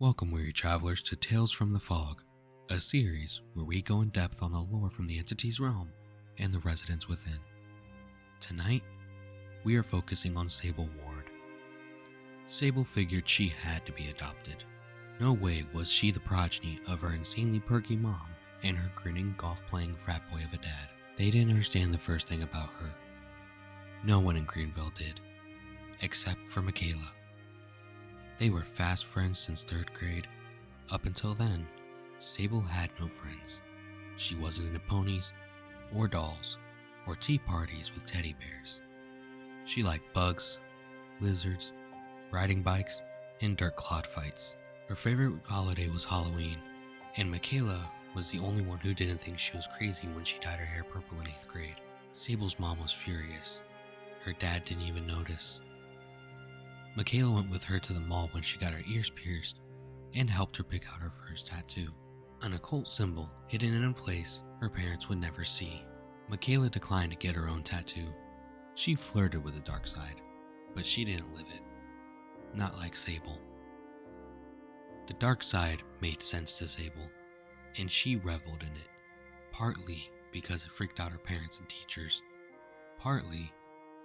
Welcome, weary travelers, to Tales from the Fog, a series where we go in depth on the lore from the entity's realm and the residents within. Tonight, we are focusing on Sable Ward. Sable figured she had to be adopted. No way was she the progeny of her insanely perky mom and her grinning golf-playing frat boy of a dad. They didn't understand the first thing about her. No one in Greenville did, except for Michaela. They were fast friends since 3rd grade. Up until then, Sable had no friends. She wasn't into ponies, or dolls, or tea parties with teddy bears. She liked bugs, lizards, riding bikes, and dirt clod fights. Her favorite holiday was Halloween, and Michaela was the only one who didn't think she was crazy when she dyed her hair purple in 8th grade. Sable's mom was furious. Her dad didn't even notice. Michaela went with her to the mall when she got her ears pierced and helped her pick out her first tattoo, an occult symbol hidden in a place her parents would never see. Michaela declined to get her own tattoo. She flirted with the dark side, but she didn't live it. Not like Sable. The dark side made sense to Sable, and she reveled in it, partly because it freaked out her parents and teachers, partly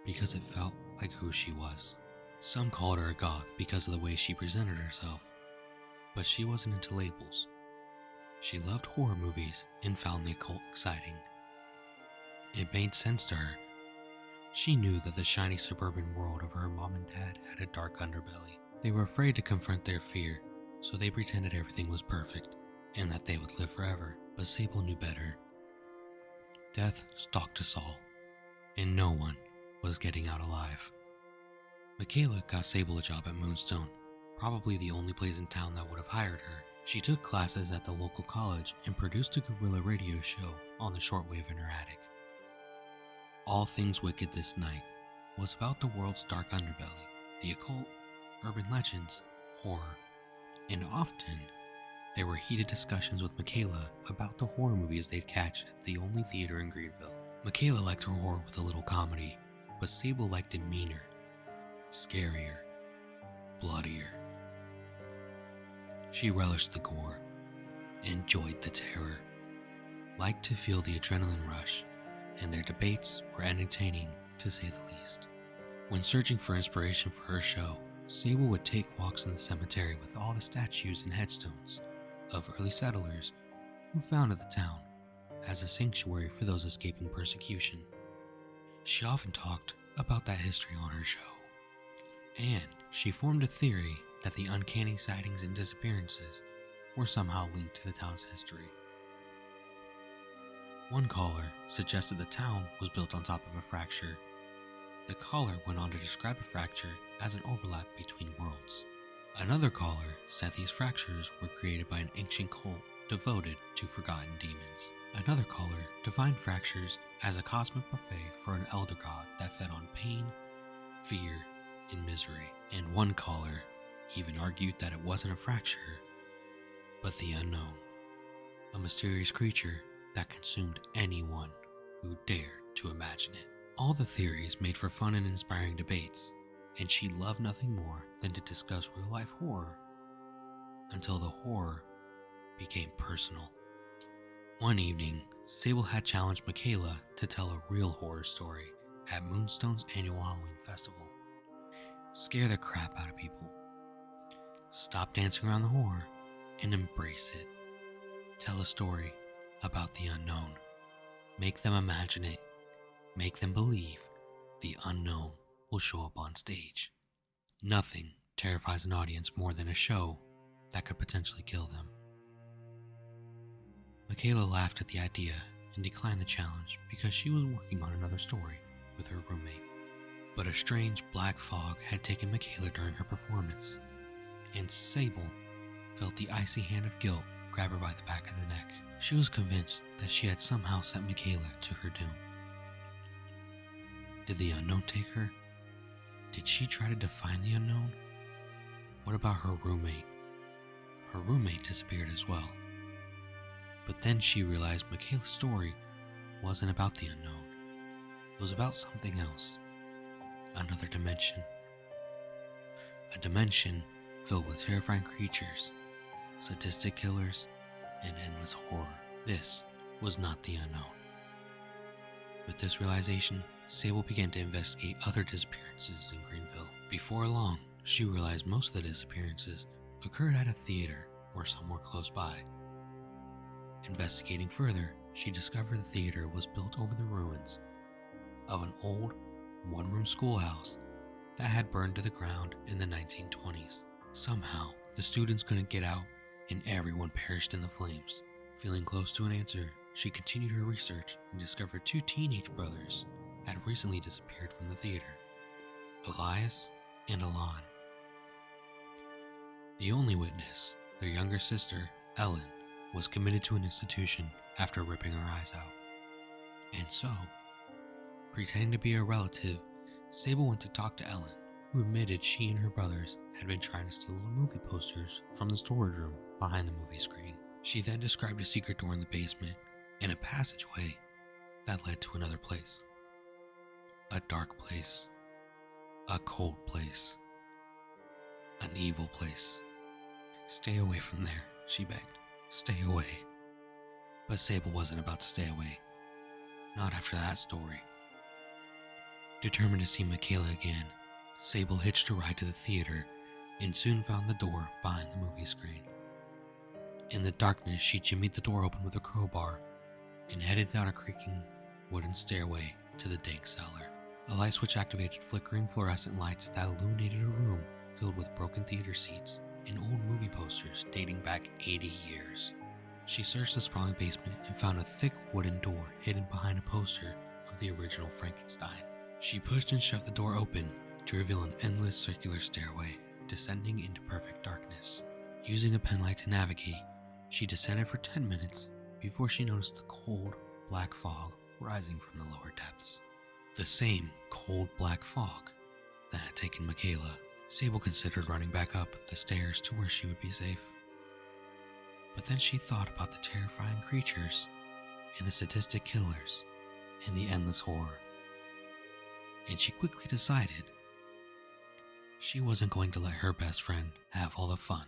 because it felt like who she was. Some called her a goth because of the way she presented herself, but she wasn't into labels. She loved horror movies and found the occult exciting. It made sense to her. She knew that the shiny suburban world of her mom and dad had a dark underbelly. They were afraid to confront their fear, so they pretended everything was perfect and that they would live forever. But Sable knew better. Death stalked us all, and no one was getting out alive. Michaela got Sable a job at Moonstone, probably the only place in town that would have hired her. She took classes at the local college and produced a guerrilla radio show on the shortwave in her attic. All Things Wicked This Night was about the world's dark underbelly, the occult, urban legends, horror, and often there were heated discussions with Michaela about the horror movies they'd catch at the only theater in Greenville. Michaela liked her horror with a little comedy, but Sable liked it meaner, scarier, bloodier. She relished the gore, enjoyed the terror, liked to feel the adrenaline rush, and their debates were entertaining to say the least. When searching for inspiration for her show, Sable would take walks in the cemetery with all the statues and headstones of early settlers who founded the town as a sanctuary for those escaping persecution. She often talked about that history on her show. And she formed a theory that the uncanny sightings and disappearances were somehow linked to the town's history. One caller suggested the town was built on top of a fracture. The caller went on to describe a fracture as an overlap between worlds. Another caller said these fractures were created by an ancient cult devoted to forgotten demons. Another caller defined fractures as a cosmic buffet for an elder god that fed on pain, fear, and misery. And one caller even argued that it wasn't a fracture, but the unknown, a mysterious creature that consumed anyone who dared to imagine it. All the theories made for fun and inspiring debates, and she loved nothing more than to discuss real-life horror until the horror became personal. One evening, Sable had challenged Michaela to tell a real horror story at Moonstone's annual Halloween festival. Scare the crap out of people. Stop dancing around the horror and embrace it. Tell a story about the unknown. Make them imagine it. Make them believe the unknown will show up on stage. Nothing terrifies an audience more than a show that could potentially kill them. Michaela laughed at the idea and declined the challenge because she was working on another story with her roommate. But a strange black fog had taken Michaela during her performance, and Sable felt the icy hand of guilt grab her by the back of the neck. She was convinced that she had somehow sent Michaela to her doom. Did the unknown take her? Did she try to define the unknown? What about her roommate? Her roommate disappeared as well. But then she realized Michaela's story wasn't about the unknown. It was about something else. Another dimension. A dimension filled with terrifying creatures sadistic killers, and endless horror. This was not the unknown. With this realization, Sable began to investigate other disappearances in Greenville. Before long, she realized most of the disappearances occurred at a theater or somewhere close by. Investigating further, she discovered the theater was built over the ruins of an old one-room schoolhouse that had burned to the ground in the 1920s. Somehow, the students couldn't get out and everyone perished in the flames. Feeling close to an answer, she continued her research and discovered 2 teenage brothers had recently disappeared from the theater, Elias and Alon. The only witness, their younger sister, Ellen, was committed to an institution after ripping her eyes out. And so, pretending to be a relative, Sable went to talk to Ellen, who admitted she and her brothers had been trying to steal old movie posters from the storage room behind the movie screen. She then described a secret door in the basement and a passageway that led to another place. A dark place. A cold place. An evil place. "Stay away from there," she begged. "Stay away." But Sable wasn't about to stay away. Not after that story. Determined to see Michaela again, Sable hitched a ride to the theater and soon found the door behind the movie screen. In the darkness, she jimmied the door open with a crowbar and headed down a creaking wooden stairway to the dank cellar. A light switch activated flickering fluorescent lights that illuminated a room filled with broken theater seats and old movie posters dating back 80 years. She searched the sprawling basement and found a thick wooden door hidden behind a poster of the original Frankenstein. She pushed and shoved the door open to reveal an endless circular stairway descending into perfect darkness. Using a penlight to navigate, she descended for 10 minutes before she noticed the cold, black fog rising from the lower depths. The same cold, black fog that had taken Michaela. Sable considered running back up the stairs to where she would be safe. But then she thought about the terrifying creatures and the sadistic killers and the endless horror. And she quickly decided she wasn't going to let her best friend have all the fun.